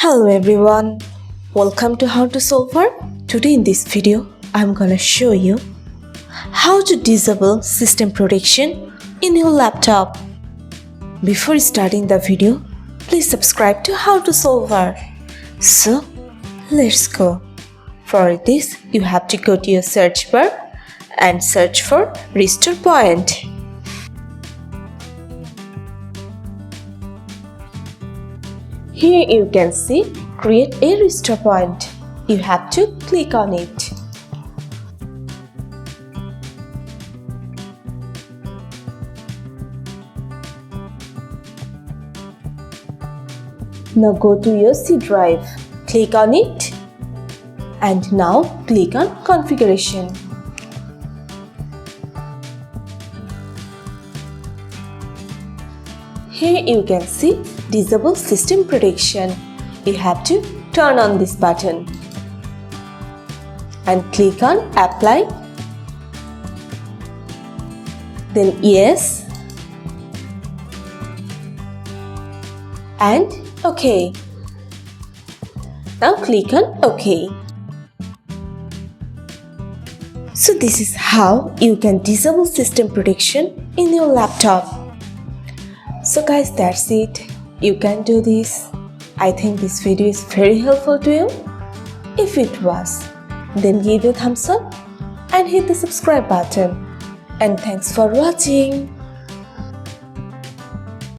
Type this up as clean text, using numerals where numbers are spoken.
Hello everyone, welcome to How to Solver. Today in this video, I'm gonna show you how to disable system protection in your laptop. Before starting the video, please subscribe to How to Solver. So, let's go. For this, you have to go to your search bar and search for Restore Point. Here you can see Create a Restore Point. You have to click on it. Now go to your C drive. Click on it. And now click on Configuration. Here you can see Disable System Protection. You have to turn on this button and click on Apply, then Yes and OK. Now click on OK. So this is how you can disable system protection in your laptop. So guys, that's it. You can do this. I think this video is very helpful to you. If it was, then give a thumbs up and hit the subscribe button. And thanks for watching.